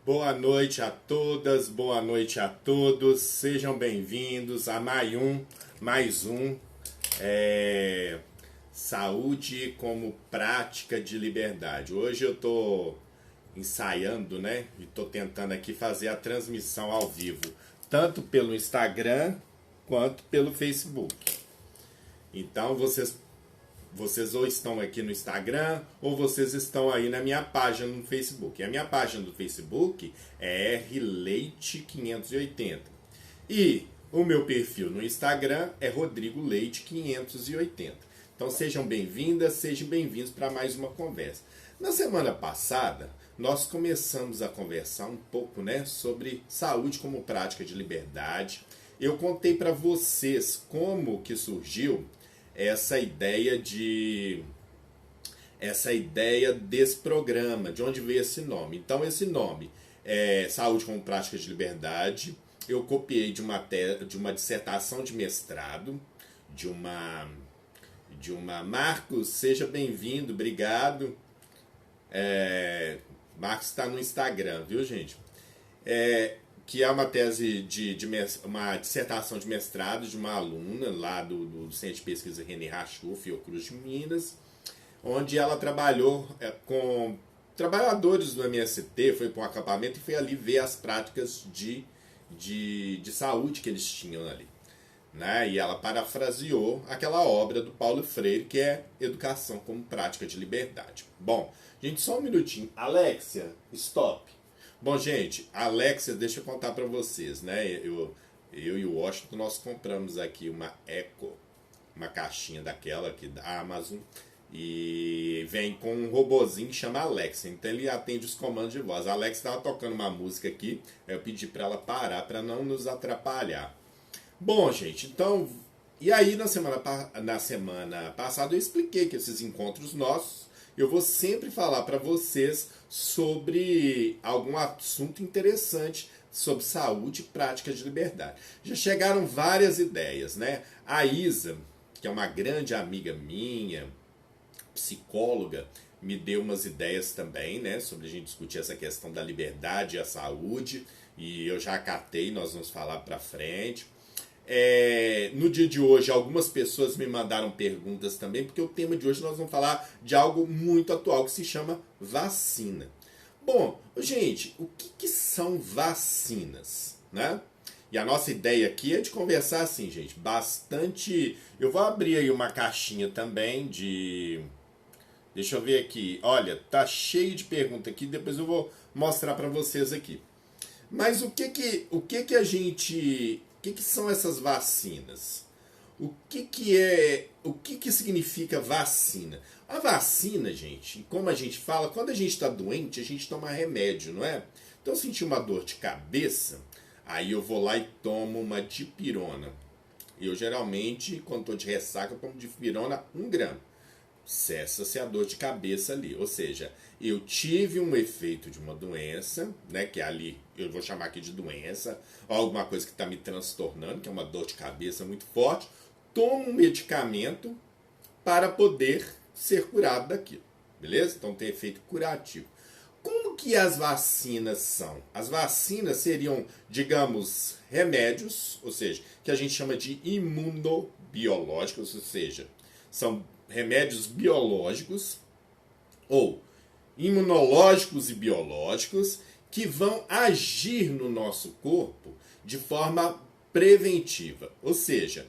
Boa noite a todas, boa noite a todos. Sejam bem-vindos a mais um Saúde como Prática de Liberdade. Hoje eu tô ensaiando, né? E tô tentando aqui fazer a transmissão ao vivo, tanto pelo Instagram quanto pelo Facebook. Então vocês ou estão aqui no Instagram ou vocês estão aí na minha página no Facebook. E a minha página do Facebook é rleite580. E o meu perfil no Instagram é Rodrigo Leite 580. Então sejam bem-vindas, sejam bem-vindos para mais uma conversa. Na semana passada, nós começamos a conversar um pouco, né, sobre saúde como prática de liberdade. Eu contei para vocês como que surgiu essa ideia desse programa, de onde veio esse nome. Então esse nome é Saúde como Prática de Liberdade. Eu copiei de uma dissertação de mestrado, de uma Marcos, seja bem-vindo, obrigado. Marcos está no Instagram, viu, gente? Que é uma tese uma dissertação de mestrado de uma aluna lá do Centro de Pesquisa René Rachou, Fiocruz de Minas, onde ela trabalhou com trabalhadores do MST, foi para um acampamento e foi ali ver as práticas de saúde que eles tinham ali. Né? E ela parafraseou aquela obra do Paulo Freire, que é Educação como Prática de Liberdade. Bom, gente, só um minutinho. Alexia, stop. Bom, gente, Alexia, deixa eu contar para vocês, né? Eu e o Washington, nós compramos aqui uma Echo, uma caixinha daquela aqui da Amazon, e vem com um robozinho que chama Alexia. Então ele atende os comandos de voz. A Alexia estava tocando uma música aqui, eu pedi para ela parar, para não nos atrapalhar. Bom, gente, então... E aí, na semana passada, eu expliquei que esses encontros nossos, eu vou sempre falar para vocês sobre algum assunto interessante sobre saúde e prática de liberdade. Já chegaram várias ideias, né? A Isa, que é uma grande amiga minha, psicóloga, me deu umas ideias também, né? Sobre a gente discutir essa questão da liberdade e a saúde. E eu já acatei, nós vamos falar para frente. No dia de hoje, algumas pessoas me mandaram perguntas também, porque o tema de hoje nós vamos falar de algo muito atual que se chama vacina. Bom, gente, o que são vacinas, né? E a nossa ideia aqui é de conversar assim, gente, bastante... Eu vou abrir aí uma caixinha também de... Deixa eu ver aqui. Olha, tá cheio de perguntas aqui, depois eu vou mostrar para vocês aqui. Mas o que são essas vacinas? O que significa vacina? A vacina, gente, como a gente fala, quando a gente está doente, a gente toma remédio, não é? Então, eu senti uma dor de cabeça, aí eu vou lá e tomo uma dipirona. Eu, geralmente, quando estou de ressaca, eu tomo dipirona 1 grama. Cessa-se a dor de cabeça ali. Ou seja, eu tive um efeito de uma doença, né, que ali eu vou chamar aqui de doença, ou alguma coisa que está me transtornando, que é uma dor de cabeça muito forte, tomo um medicamento para poder ser curado daquilo. Beleza? Então tem efeito curativo. Como que as vacinas são? As vacinas seriam, digamos, remédios, ou seja, que a gente chama de imunobiológicos, ou seja, são remédios biológicos ou imunológicos e biológicos que vão agir no nosso corpo de forma preventiva. Ou seja,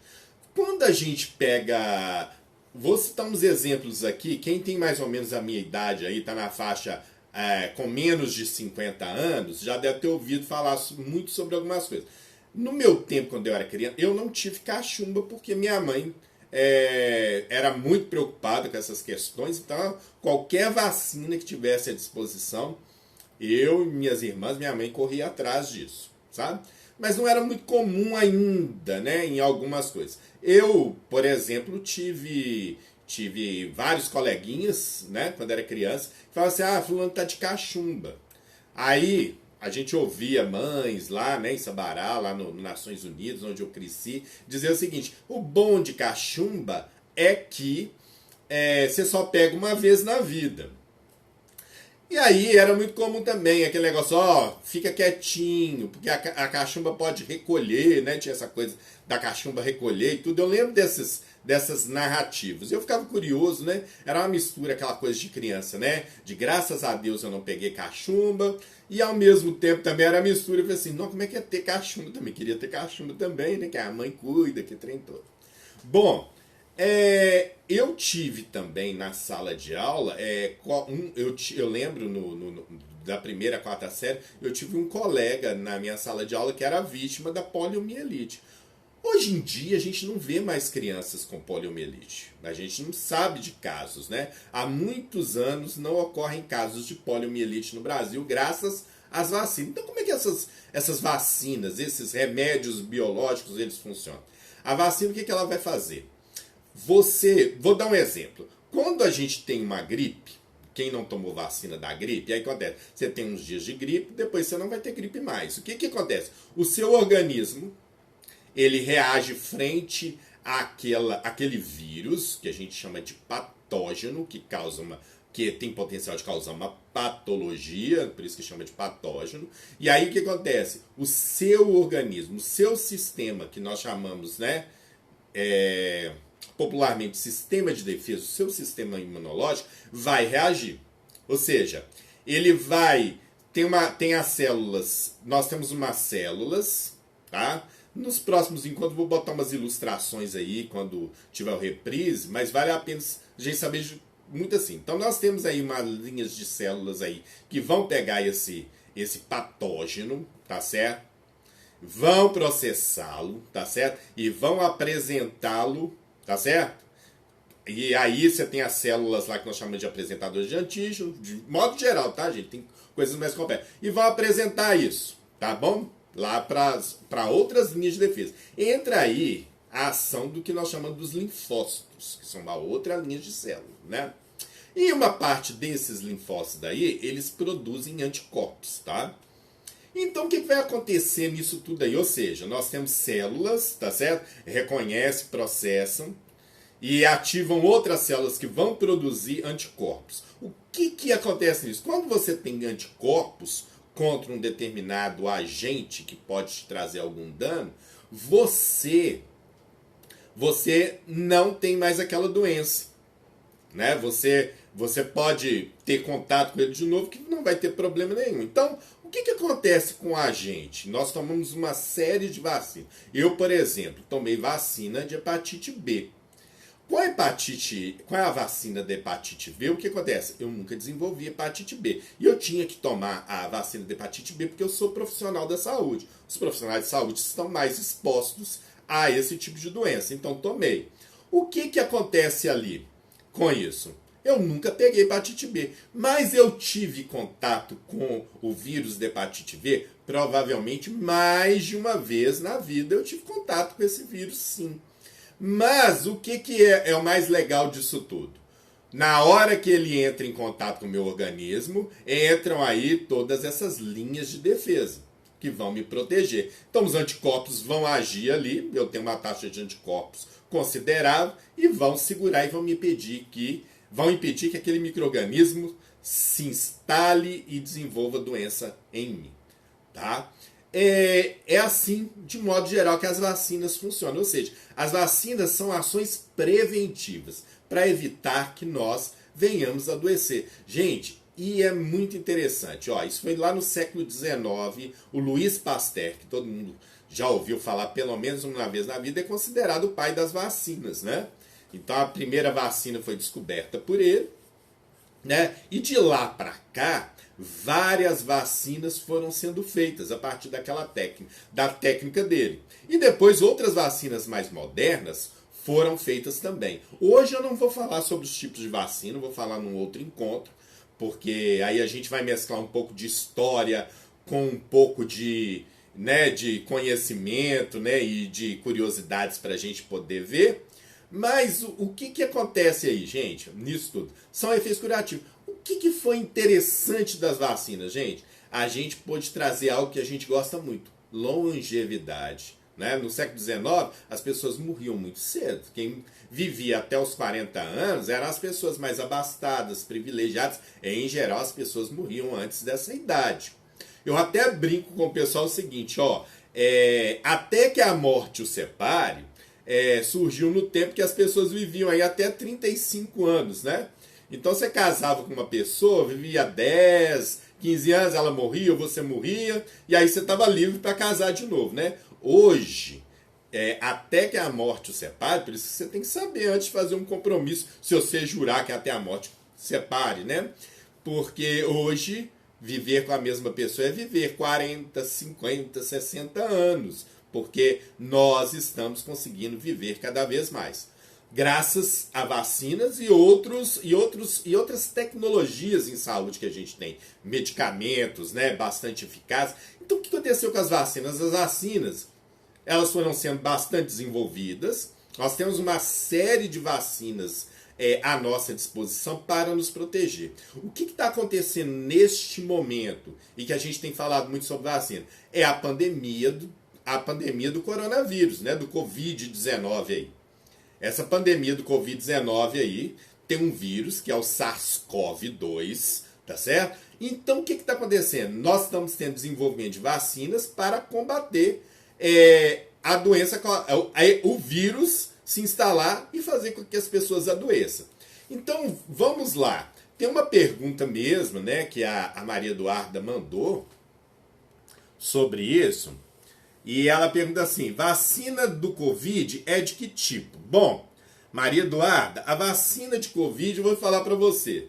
quando a gente pega... Vou citar uns exemplos aqui. Quem tem mais ou menos a minha idade aí, está na faixa com menos de 50 anos, já deve ter ouvido falar muito sobre algumas coisas. No meu tempo, quando eu era criança, eu não tive cachumba porque minha mãe era muito preocupada com essas questões. Então, qualquer vacina que tivesse à disposição, eu e minhas irmãs, minha mãe corria atrás disso, sabe? Mas não era muito comum ainda, né, em algumas coisas. Eu, por exemplo, tive vários coleguinhas, né, quando era criança, que falavam assim, fulano tá de cachumba. Aí a gente ouvia mães lá, né, em Sabará, lá no Nações Unidas, onde eu cresci, dizer o seguinte: o bom de cachumba é que você só pega uma vez na vida. E aí era muito comum também aquele negócio, ó, fica quietinho, porque a cachumba pode recolher, né? Tinha essa coisa da cachumba recolher e tudo. Eu lembro dessas narrativas. Eu ficava curioso, né? Era uma mistura, aquela coisa de criança, né? De graças a Deus eu não peguei cachumba. E ao mesmo tempo também era mistura. Eu falei assim, não, como é que é ter cachumba também? Queria ter cachumba também, né? Que a mãe cuida, que trem todo. Bom, eu tive também na sala de aula, eu lembro da primeira à quarta série, eu tive um colega na minha sala de aula que era vítima da poliomielite. Hoje em dia a gente não vê mais crianças com poliomielite. A gente não sabe de casos, né? Há muitos anos não ocorrem casos de poliomielite no Brasil, graças às vacinas. Então como é que essas vacinas, esses remédios biológicos, eles funcionam? A vacina, o que ela vai fazer? Vou dar um exemplo. Quando a gente tem uma gripe, quem não tomou vacina da gripe, aí acontece, você tem uns dias de gripe, depois você não vai ter gripe mais. O que acontece? O seu organismo, ele reage frente àquele vírus, que a gente chama de patógeno, que tem potencial de causar uma patologia, por isso que chama de patógeno. E aí o que acontece? O seu organismo, o seu sistema, que nós chamamos, né? Popularmente sistema de defesa, o seu sistema imunológico vai reagir. Ou seja, ele vai tem as células, nós temos umas células, tá? Nos próximos encontros vou botar umas ilustrações aí quando tiver o reprise, mas vale a pena a gente saber muito assim. Então nós temos aí umas linhas de células aí que vão pegar esse patógeno, tá certo? Vão processá-lo, tá certo? E vão apresentá-lo, tá certo? E aí você tem as células lá que nós chamamos de apresentadores de antígeno, de modo geral, tá, gente? Tem coisas mais complexas. E vão apresentar isso, tá bom? Lá para outras linhas de defesa. Entra aí a ação do que nós chamamos dos linfócitos, que são uma outra linha de célula, né? E uma parte desses linfócitos daí, eles produzem anticorpos, tá? Então, o que vai acontecer nisso tudo aí? Ou seja, nós temos células, tá certo? Reconhecem, processam e ativam outras células que vão produzir anticorpos. O que acontece nisso? Quando você tem anticorpos contra um determinado agente que pode te trazer algum dano, você não tem mais aquela doença, né? Você pode ter contato com ele de novo que não vai ter problema nenhum. Então, o que acontece com a gente? Nós tomamos uma série de vacinas. Eu, por exemplo, tomei vacina de hepatite B. Com a vacina da hepatite B, o que acontece? Eu nunca desenvolvi hepatite B. E eu tinha que tomar a vacina da hepatite B porque eu sou profissional da saúde. Os profissionais de saúde estão mais expostos a esse tipo de doença. Então, tomei. O que acontece ali com isso? Eu nunca peguei hepatite B, mas eu tive contato com o vírus da hepatite B, provavelmente mais de uma vez na vida eu tive contato com esse vírus, sim. Mas o que é o mais legal disso tudo? Na hora que ele entra em contato com o meu organismo, entram aí todas essas linhas de defesa que vão me proteger. Então os anticorpos vão agir ali, eu tenho uma taxa de anticorpos considerável e vão segurar e vão impedir que aquele micro-organismo se instale e desenvolva doença em mim. Tá? É assim, de modo geral, que as vacinas funcionam. Ou seja, as vacinas são ações preventivas para evitar que nós venhamos a adoecer. Gente, e é muito interessante. Ó, isso foi lá no século XIX. O Louis Pasteur, que todo mundo já ouviu falar pelo menos uma vez na vida, é considerado o pai das vacinas, né? Então a primeira vacina foi descoberta por ele, né? E de lá para cá, várias vacinas foram sendo feitas a partir da técnica dele. E depois outras vacinas mais modernas foram feitas também. Hoje eu não vou falar sobre os tipos de vacina, vou falar num outro encontro, porque aí a gente vai mesclar um pouco de história com um pouco de conhecimento, né, e de curiosidades para a gente poder ver. Mas o que acontece aí, gente, nisso tudo? São efeitos curativos. O que foi interessante das vacinas, gente? A gente pôde trazer algo que a gente gosta muito: longevidade. né? No século XIX, as pessoas morriam muito cedo. Quem vivia até os 40 anos eram as pessoas mais abastadas, privilegiadas. Em geral, as pessoas morriam antes dessa idade. Eu até brinco com o pessoal o seguinte, ó, até que a morte o separe, surgiu no tempo que as pessoas viviam aí até 35 anos, né? Então você casava com uma pessoa, vivia 10, 15 anos, ela morria ou você morria, e aí você estava livre para casar de novo, né? Hoje, até que a morte o separe, por isso que você tem que saber antes de fazer um compromisso, se você jurar que até a morte separe, né? Porque hoje, viver com a mesma pessoa é viver 40, 50, 60 anos, porque nós estamos conseguindo viver cada vez mais. Graças a vacinas e outras tecnologias em saúde que a gente tem. Medicamentos, né, bastante eficazes. Então, o que aconteceu com as vacinas? As vacinas, elas foram sendo bastante desenvolvidas. Nós temos uma série de vacinas à nossa disposição para nos proteger. O que está acontecendo neste momento, e que a gente tem falado muito sobre vacina, é a pandemia do coronavírus, né, do Covid-19 aí. Essa pandemia do Covid-19 aí tem um vírus que é o SARS-CoV-2, tá certo? Então, o que está acontecendo? Nós estamos tendo desenvolvimento de vacinas para combater a doença, o vírus se instalar e fazer com que as pessoas adoeçam. Então, vamos lá. Tem uma pergunta mesmo, né, que a Maria Eduarda mandou sobre isso. E ela pergunta assim, vacina do Covid é de que tipo? Bom, Maria Eduarda, a vacina de Covid, eu vou falar para você.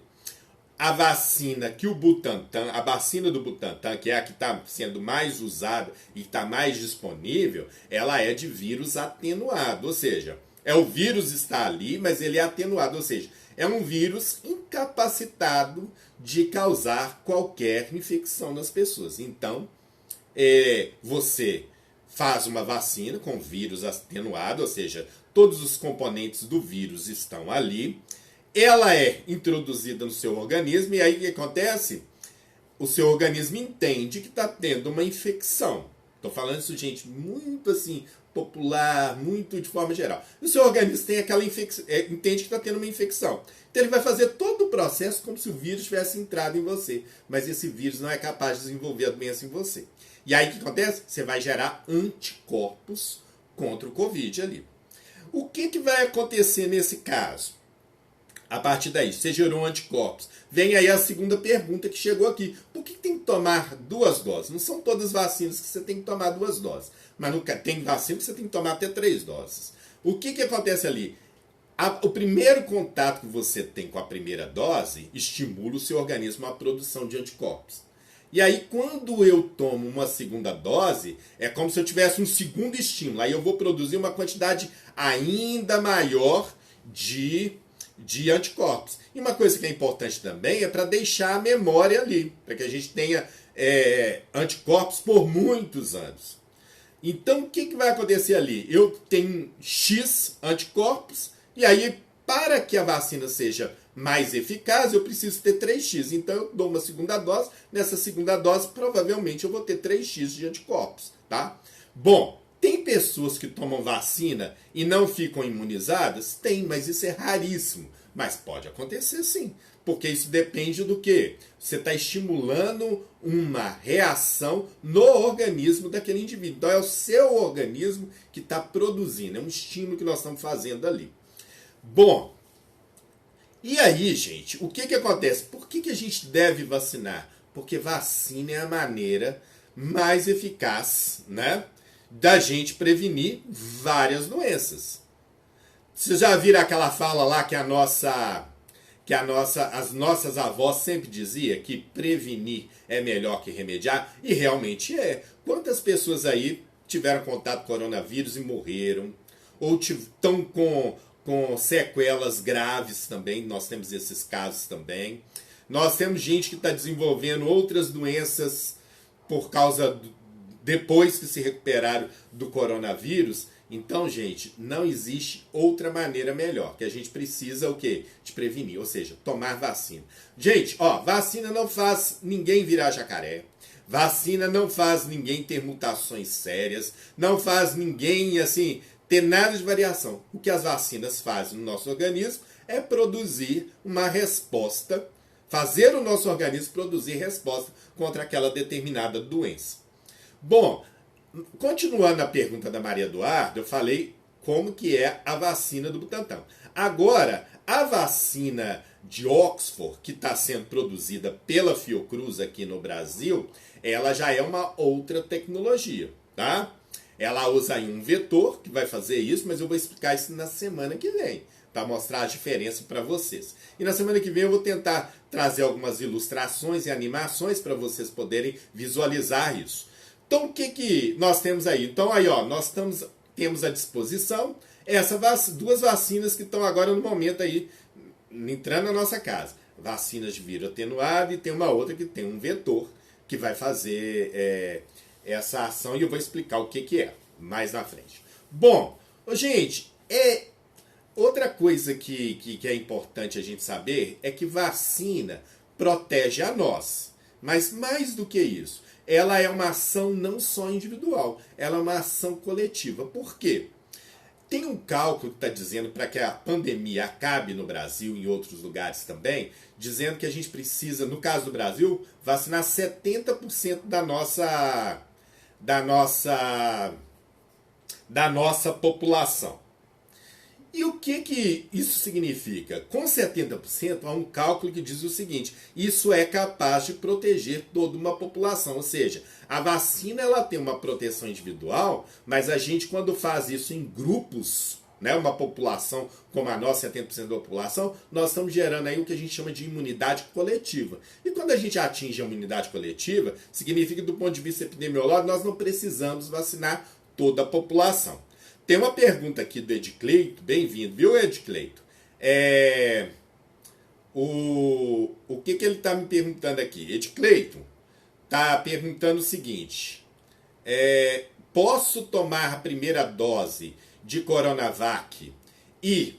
A vacina que o Butantan, a vacina do Butantan, que é a que está sendo mais usada e está mais disponível, ela é de vírus atenuado, ou seja, o vírus está ali, mas ele é atenuado, ou seja, é um vírus incapacitado de causar qualquer infecção nas pessoas. Então, você faz uma vacina com vírus atenuado, ou seja, todos os componentes do vírus estão ali. Ela é introduzida no seu organismo e aí o que acontece? O seu organismo entende que está tendo uma infecção. Estou falando isso, gente, muito assim, popular, muito de forma geral. O seu organismo tem aquela infecção, entende que está tendo uma infecção. Então ele vai fazer todo o processo como se o vírus tivesse entrado em você. Mas esse vírus não é capaz de desenvolver a doença em você. E aí o que acontece? Você vai gerar anticorpos contra o Covid ali. O que vai acontecer nesse caso? A partir daí, você gerou anticorpos. Vem aí a segunda pergunta que chegou aqui. Por que tem que tomar 2 doses? Não são todas vacinas que você tem que tomar 2 doses. Mas tem vacina que você tem que tomar até 3 doses. O que acontece ali? O primeiro contato que você tem com a primeira dose estimula o seu organismo à produção de anticorpos. E aí, quando eu tomo uma segunda dose, é como se eu tivesse um segundo estímulo. Aí eu vou produzir uma quantidade ainda maior de anticorpos. E uma coisa que é importante também é para deixar a memória ali, para que a gente tenha anticorpos por muitos anos. Então, o que vai acontecer ali? Eu tenho X anticorpos, e aí, para que a vacina seja mais eficaz, eu preciso ter 3x. Então, eu dou uma segunda dose. Nessa segunda dose, provavelmente, eu vou ter 3x de anticorpos, tá? Bom, tem pessoas que tomam vacina e não ficam imunizadas? Tem, mas isso é raríssimo. Mas pode acontecer sim, porque isso depende do quê? Você está estimulando uma reação no organismo daquele indivíduo. Então, é o seu organismo que está produzindo, é um estímulo que nós estamos fazendo ali. Bom, e aí, gente, o que acontece? Por que a gente deve vacinar? Porque vacina é a maneira mais eficaz, né, da gente prevenir várias doenças. Vocês já viram aquela fala lá que as nossas avós sempre diziam que prevenir é melhor que remediar? E realmente é. Quantas pessoas aí tiveram contato com o coronavírus e morreram? Ou estão com sequelas graves também, nós temos esses casos também. Nós temos gente que está desenvolvendo outras doenças por causa, depois que se recuperaram do coronavírus. Então, gente, não existe outra maneira melhor, que a gente precisa o quê? De prevenir, ou seja, tomar vacina. Gente, ó, vacina não faz ninguém virar jacaré. Vacina não faz ninguém ter mutações sérias, não faz ninguém, assim, ter nada de variação. O que as vacinas fazem no nosso organismo é produzir uma resposta, fazer o nosso organismo produzir resposta contra aquela determinada doença. Bom, continuando a pergunta da Maria Eduarda, eu falei como que é a vacina do Butantan. Agora, a vacina de Oxford, que está sendo produzida pela Fiocruz aqui no Brasil, ela já é uma outra tecnologia, tá? Ela usa aí um vetor que vai fazer isso, mas eu vou explicar isso na semana que vem, para mostrar a diferença para vocês. E na semana que vem eu vou tentar trazer algumas ilustrações e animações para vocês poderem visualizar isso. Então, o que nós temos aí? Então, aí, ó, nós temos à disposição duas vacinas que estão agora no momento aí, entrando na nossa casa. Vacinas de vírus atenuado e tem uma outra que tem um vetor que vai fazer essa ação e eu vou explicar o que é mais na frente. Bom, gente, outra coisa que é importante a gente saber é que vacina protege a nós. Mas mais do que isso, ela é uma ação não só individual, ela é uma ação coletiva. Por quê? Tem um cálculo que está dizendo para que a pandemia acabe no Brasil e em outros lugares também, dizendo que a gente precisa, no caso do Brasil, vacinar 70% da nossa população. E o que isso significa? Com 70%, há um cálculo que diz o seguinte: isso é capaz de proteger toda uma população. Ou seja, a vacina ela tem uma proteção individual, mas a gente, quando faz isso em grupos, né, uma população como a nossa, 70% da população, nós estamos gerando aí o que a gente chama de imunidade coletiva. E quando a gente atinge a imunidade coletiva, significa que do ponto de vista epidemiológico, nós não precisamos vacinar toda a população. Tem uma pergunta aqui do Edcleito, bem-vindo, viu, Edcleito? O que ele está me perguntando aqui? Edcleito está perguntando o seguinte: posso tomar a primeira dose de Coronavac e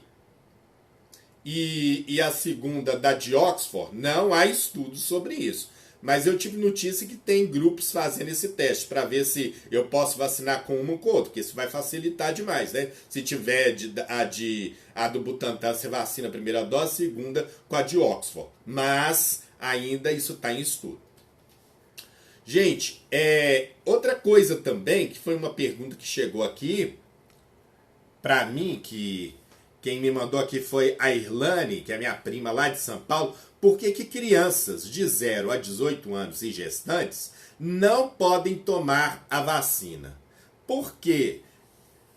a segunda da de Oxford? Não há estudos sobre isso. Mas eu tive notícia que tem grupos fazendo esse teste para ver se eu posso vacinar com uma ou com outra, porque isso vai facilitar demais, né? Se tiver a do Butantan, você vacina a primeira dose, a segunda com a de Oxford. Mas ainda isso está em estudo. Gente, outra coisa também, que foi uma pergunta que chegou aqui para mim, que quem me mandou aqui foi a Irlane, que é minha prima lá de São Paulo. Por que crianças de 0 a 18 anos e gestantes não podem tomar a vacina? Por quê?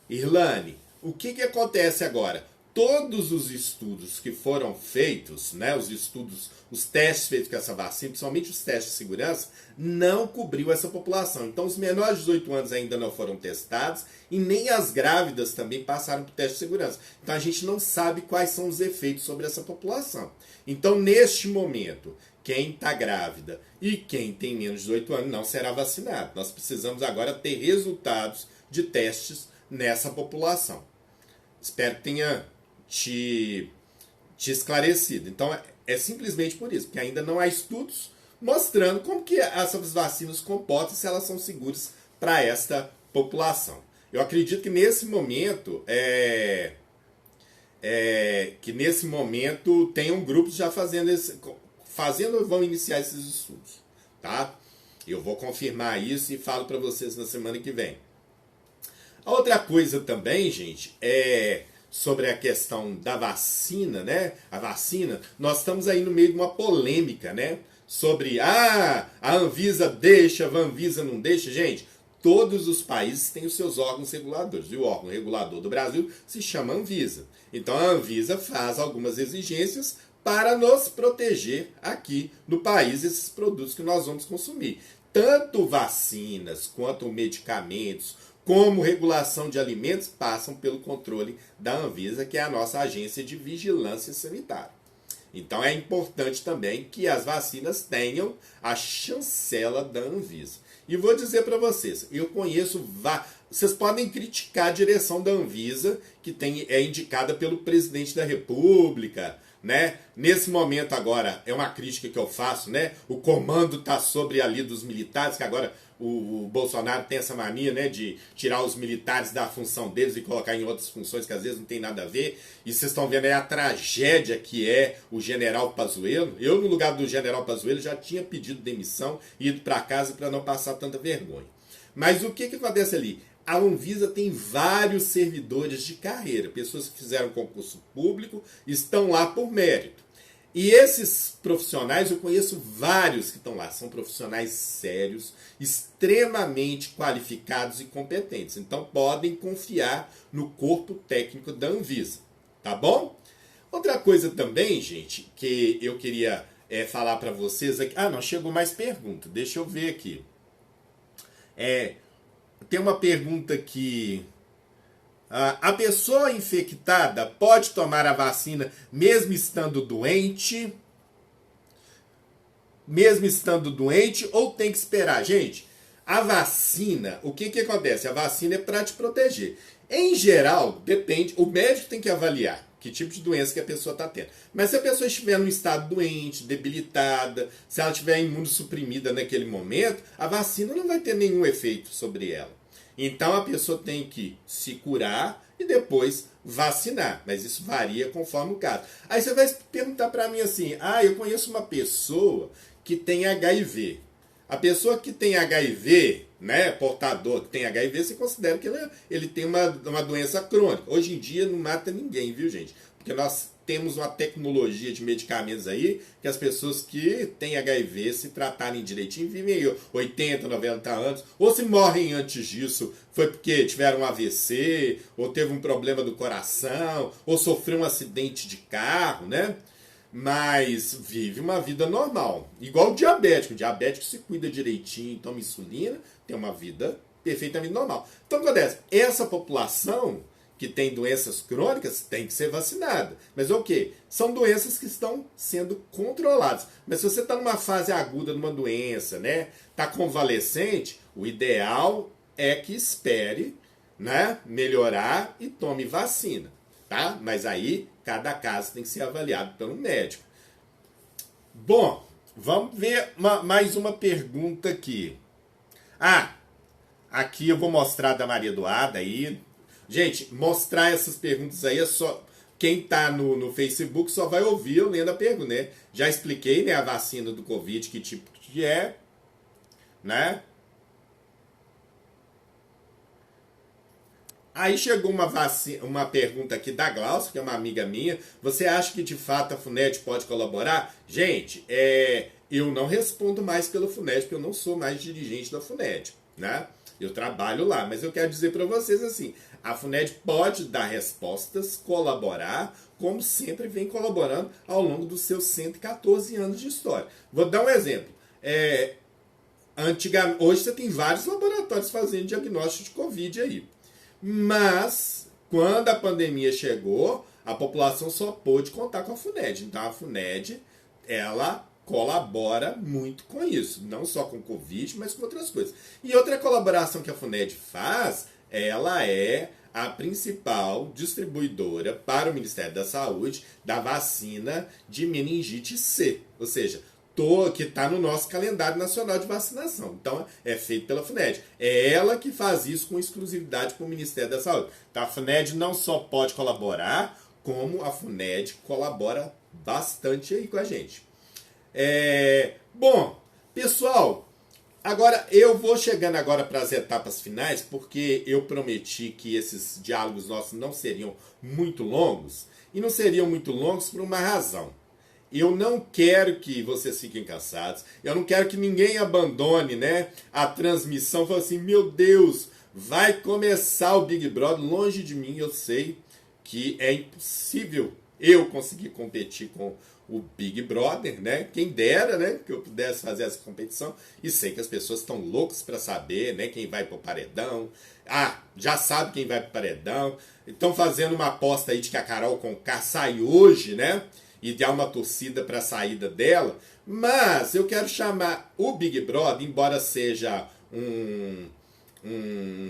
Irlane, o que acontece agora? Todos os estudos que foram feitos, né, os testes feitos com essa vacina, principalmente os testes de segurança, não cobriu essa população. Então, os menores de 18 anos ainda não foram testados e nem as grávidas também passaram por teste de segurança. Então, a gente não sabe quais são os efeitos sobre essa população. Então, neste momento, quem está grávida e quem tem menos de 18 anos não será vacinado. Nós precisamos agora ter resultados de testes nessa população. Espero que tenha te esclarecido. Então, é simplesmente por isso, porque ainda não há estudos mostrando como que essas vacinas comportam, se elas são seguras para esta população. Eu acredito que nesse momento tenham grupos já vão iniciar esses estudos, tá? Eu vou confirmar isso e falo para vocês na semana que vem. A outra coisa também, gente, sobre a questão da vacina, né? A vacina, nós estamos aí no meio de uma polêmica, né? Sobre, a Anvisa deixa, a Anvisa não deixa. Gente, todos os países têm os seus órgãos reguladores. E o órgão regulador do Brasil se chama Anvisa. Então a Anvisa faz algumas exigências para nos proteger aqui no país esses produtos que nós vamos consumir. Tanto vacinas quanto medicamentos, como regulação de alimentos, passam pelo controle da Anvisa, que é a nossa agência de vigilância sanitária. Então é importante também que as vacinas tenham a chancela da Anvisa. E vou dizer para vocês, eu conheço, vocês podem criticar a direção da Anvisa, que é indicada pelo presidente da República, né? Nesse momento agora, é uma crítica que eu faço, né? O comando está sobre ali dos militares, que agora o Bolsonaro tem essa mania, né, de tirar os militares da função deles e colocar em outras funções que às vezes não tem nada a ver. E vocês estão vendo aí a tragédia que é o general Pazuello. Eu, no lugar do general Pazuello, já tinha pedido demissão e ido para casa para não passar tanta vergonha. Mas o que acontece ali? A Anvisa tem vários servidores de carreira, pessoas que fizeram concurso público, estão lá por mérito. E esses profissionais, eu conheço vários que estão lá, são profissionais sérios, extremamente qualificados e competentes. Então podem confiar no corpo técnico da Anvisa, tá bom? Outra coisa também, gente, que eu queria falar para vocês aqui. Ah, não, chegou mais pergunta, deixa eu ver aqui. Tem uma pergunta aqui. A pessoa infectada pode tomar a vacina mesmo estando doente? Mesmo estando doente ou tem que esperar? Gente, a vacina, o que acontece? A vacina é para te proteger. Em geral, depende, o médico tem que avaliar que tipo de doença que a pessoa está tendo. Mas se a pessoa estiver num estado doente, debilitada, se ela estiver imunossuprimida naquele momento, a vacina não vai ter nenhum efeito sobre ela. Então a pessoa tem que se curar e depois vacinar. Mas isso varia conforme o caso. Aí você vai perguntar para mim assim, eu conheço uma pessoa que tem HIV. A pessoa que tem HIV, né, portador que tem HIV, você considera que ele tem uma doença crônica. Hoje em dia não mata ninguém, viu, gente? Porque nós temos uma tecnologia de medicamentos aí que as pessoas que têm HIV, se tratarem direitinho, vivem aí 80, 90 anos. Ou se morrem antes disso, foi porque tiveram um AVC, ou teve um problema do coração, ou sofreu um acidente de carro, né? Mas vive uma vida normal. Igual o diabético. O diabético se cuida direitinho, toma insulina, tem uma vida perfeitamente normal. Então, o que acontece? Essa população que tem doenças crônicas tem que ser vacinada. Mas o quê? São doenças que estão sendo controladas. Mas se você está numa fase aguda de uma doença, né? Está convalescente, o ideal é que espere, né, melhorar e tome vacina. Tá? Mas aí, cada caso tem que ser avaliado pelo médico. Bom, vamos ver mais uma pergunta aqui. Aqui eu vou mostrar da Maria Eduarda aí. Gente, mostrar essas perguntas aí é só... Quem tá no Facebook só vai ouvir eu lendo a pergunta, né? Já expliquei, né, a vacina do Covid, que tipo que é, né? Aí chegou uma pergunta aqui da Glaucia, que é uma amiga minha. Você acha que de fato a FUNED pode colaborar? Gente, eu não respondo mais pelo FUNED, porque eu não sou mais dirigente da FUNED, né? Eu trabalho lá, mas eu quero dizer para vocês assim, a FUNED pode dar respostas, colaborar, como sempre vem colaborando ao longo dos seus 114 anos de história. Vou dar um exemplo. Hoje você tem vários laboratórios fazendo diagnóstico de Covid aí. Mas, quando a pandemia chegou, a população só pôde contar com a FUNED. Então, a FUNED, ela colabora muito com isso. Não só com o Covid, mas com outras coisas. E outra colaboração que a FUNED faz, ela é a principal distribuidora para o Ministério da Saúde da vacina de meningite C. Ou seja, que está no nosso calendário nacional de vacinação. Então, é feito pela FUNED. É ela que faz isso com exclusividade para o Ministério da Saúde. Então, a FUNED não só pode colaborar, como a FUNED colabora bastante aí com a gente. Bom, pessoal, agora eu vou chegando agora para as etapas finais, porque eu prometi que esses diálogos nossos não seriam muito longos, e não seriam muito longos por uma razão. Eu não quero que vocês fiquem cansados. Eu não quero que ninguém abandone, né, a transmissão. Fala assim, meu Deus, vai começar o Big Brother. Longe de mim, eu sei que é impossível eu conseguir competir com o Big Brother, né? Quem dera, né, que eu pudesse fazer essa competição. E sei que as pessoas estão loucas para saber, né, quem vai pro paredão. Já sabe quem vai pro paredão. Estão fazendo uma aposta aí de que a Carol Conká sai hoje, né? E dar uma torcida para a saída dela, mas eu quero chamar o Big Brother, embora seja um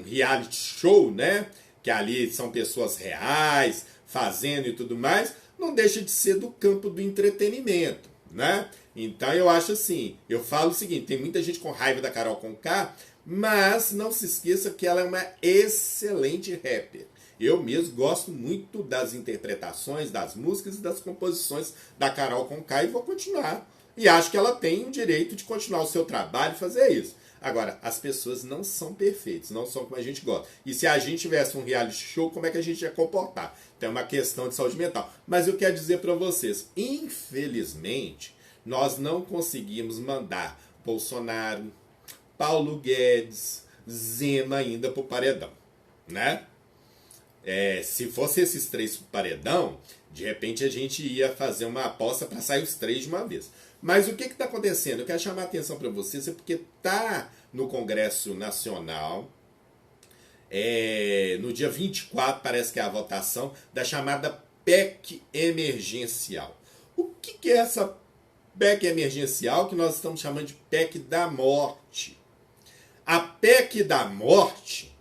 reality show, né? Que ali são pessoas reais, fazendo e tudo mais, não deixa de ser do campo do entretenimento, né? Então eu acho assim, eu falo o seguinte, tem muita gente com raiva da Carol Conká, mas não se esqueça que ela é uma excelente rapper. Eu mesmo gosto muito das interpretações, das músicas e das composições da Carol Conká e vou continuar. E acho que ela tem o direito de continuar o seu trabalho e fazer isso. Agora, as pessoas não são perfeitas, não são como a gente gosta. E se a gente tivesse um reality show, como é que a gente ia comportar? Então é uma questão de saúde mental. Mas eu quero dizer para vocês, infelizmente, nós não conseguimos mandar Bolsonaro, Paulo Guedes, Zema ainda pro paredão, né? Se fosse esses três pro paredão, de repente a gente ia fazer uma aposta para sair os três de uma vez. Mas o que está acontecendo? Eu quero chamar a atenção para vocês, é porque está no Congresso Nacional, no dia 24, parece que é a votação, da chamada PEC emergencial. O que é essa PEC emergencial que nós estamos chamando de PEC da morte? A PEC da morte,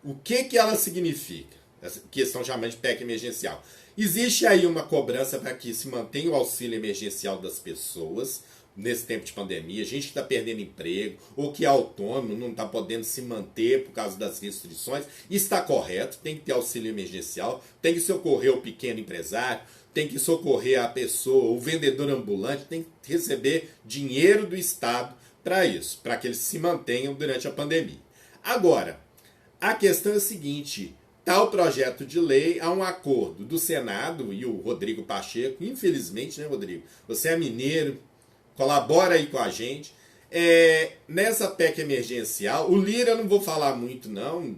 o que ela significa? Essa que estão chamando de PEC emergencial. Existe aí uma cobrança para que se mantenha o auxílio emergencial das pessoas nesse tempo de pandemia, gente que está perdendo emprego ou que é autônomo, não está podendo se manter por causa das restrições. Está correto, tem que ter auxílio emergencial, tem que socorrer o pequeno empresário, tem que socorrer a pessoa, o vendedor ambulante, tem que receber dinheiro do Estado para isso, para que eles se mantenham durante a pandemia. Agora, a questão é a seguinte: tal projeto de lei, há um acordo do Senado e o Rodrigo Pacheco, infelizmente, né, Rodrigo? Você é mineiro, colabora aí com a gente. Nessa PEC emergencial, o Lira eu não vou falar muito não,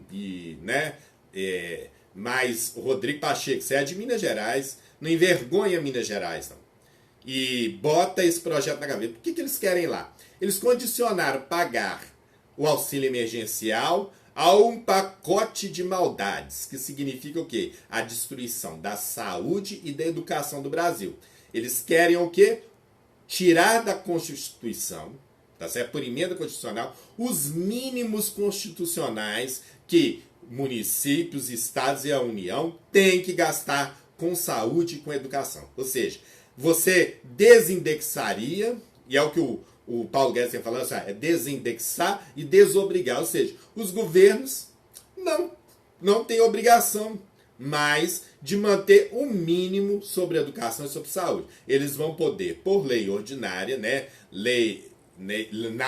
mas o Rodrigo Pacheco, você é de Minas Gerais, não envergonha Minas Gerais não. E bota esse projeto na gaveta. O que eles querem lá? Eles condicionaram pagar o auxílio emergencial a um pacote de maldades, que significa o quê? A destruição da saúde e da educação do Brasil. Eles querem o quê? Tirar da Constituição, tá certo? Por emenda constitucional, os mínimos constitucionais que municípios, estados e a União têm que gastar com saúde e com educação. Ou seja, você desindexaria, e é o que o Paulo Guedes está falando, é desindexar e desobrigar. Ou seja, os governos não têm obrigação mais de manter o mínimo sobre educação e sobre saúde. Eles vão poder, por lei ordinária, na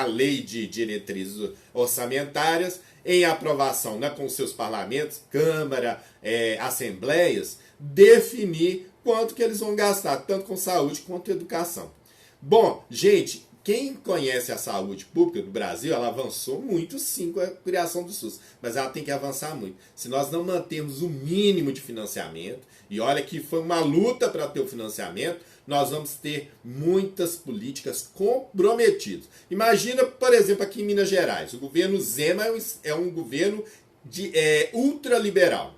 lei de diretrizes orçamentárias, em aprovação com seus parlamentos, Câmara, Assembleias, definir quanto que eles vão gastar, tanto com saúde quanto com educação. Bom, gente, quem conhece a saúde pública do Brasil, ela avançou muito sim com a criação do SUS, mas ela tem que avançar muito. Se nós não mantermos o mínimo de financiamento, e olha que foi uma luta para ter o financiamento, nós vamos ter muitas políticas comprometidas. Imagina, por exemplo, aqui em Minas Gerais, o governo Zema é um governo ultraliberal,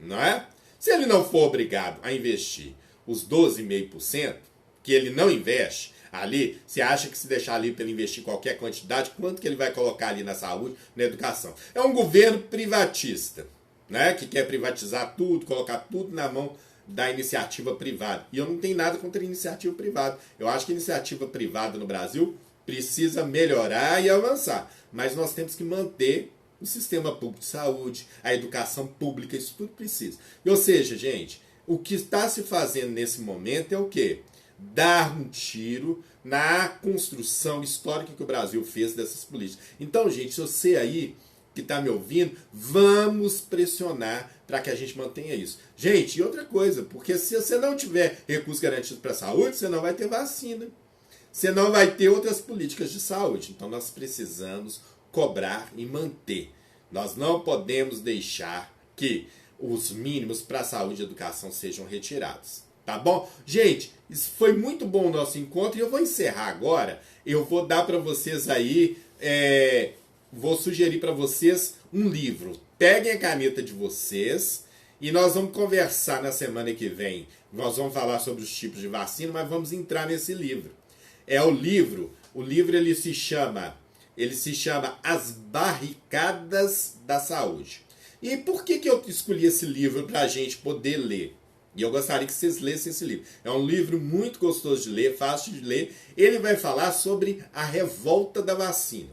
não é? Se ele não for obrigado a investir os 12,5%, que ele não investe, ali, você acha que se deixar ali para ele investir qualquer quantidade, quanto que ele vai colocar ali na saúde, na educação? É um governo privatista, né? Que quer privatizar tudo, colocar tudo na mão da iniciativa privada. E eu não tenho nada contra a iniciativa privada. Eu acho que a iniciativa privada no Brasil precisa melhorar e avançar. Mas nós temos que manter o sistema público de saúde, a educação pública, isso tudo precisa. Ou seja, gente, o que está se fazendo nesse momento é o quê? Dar um tiro na construção histórica que o Brasil fez dessas políticas. Então, gente, se você aí que está me ouvindo, vamos pressionar para que a gente mantenha isso. Gente, e outra coisa, porque se você não tiver recursos garantidos para a saúde, você não vai ter vacina. Você não vai ter outras políticas de saúde. Então, nós precisamos cobrar e manter. Nós não podemos deixar que os mínimos para a saúde e educação sejam retirados. Tá bom? Gente, isso foi muito bom o nosso encontro e eu vou encerrar agora. Eu vou dar para vocês aí, vou sugerir para vocês um livro. Peguem a caneta de vocês e nós vamos conversar na semana que vem. Nós vamos falar sobre os tipos de vacina, mas vamos entrar nesse livro. O livro ele se chama As Barricadas da Saúde. E por que eu escolhi esse livro para a gente poder ler? E eu gostaria que vocês lessem esse livro. É um livro muito gostoso de ler, fácil de ler. Ele vai falar sobre a revolta da vacina.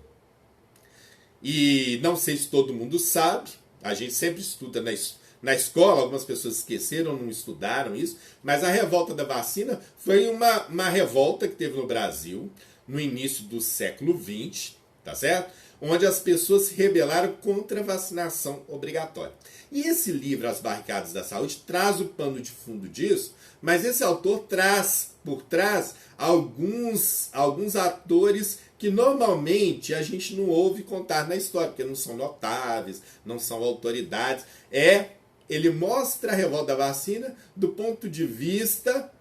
E não sei se todo mundo sabe, a gente sempre estuda na escola, algumas pessoas esqueceram, não estudaram isso, mas a revolta da vacina foi uma revolta que teve no Brasil no início do século XX, tá certo? Onde as pessoas se rebelaram contra a vacinação obrigatória. E esse livro, As Barricadas da Saúde, traz o pano de fundo disso, mas esse autor traz por trás alguns atores que normalmente a gente não ouve contar na história, porque não são notáveis, não são autoridades. Ele mostra a revolta da vacina do ponto de vista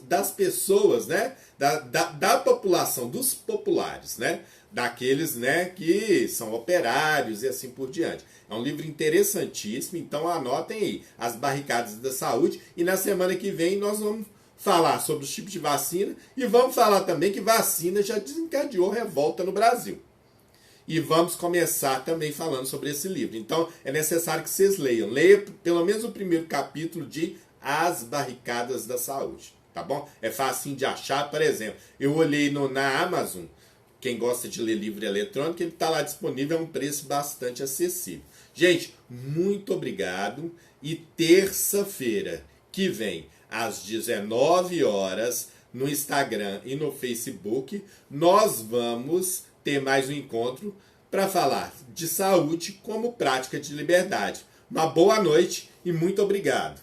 das pessoas, né? Da população, dos populares, né? Daqueles, né, que são operários e assim por diante. É um livro interessantíssimo, então anotem aí, As Barricadas da Saúde, e na semana que vem nós vamos falar sobre os tipos de vacina e vamos falar também que vacina já desencadeou revolta no Brasil. E vamos começar também falando sobre esse livro. Então é necessário que vocês leiam. Leia pelo menos o primeiro capítulo de As Barricadas da Saúde, tá bom? É fácil de achar, por exemplo. Eu olhei na Amazon, quem gosta de ler livro eletrônico, ele está lá disponível a um preço bastante acessível. Gente, muito obrigado. E terça-feira que vem, às 19 horas, no Instagram e no Facebook, nós vamos ter mais um encontro para falar de saúde como prática de liberdade. Uma boa noite e muito obrigado.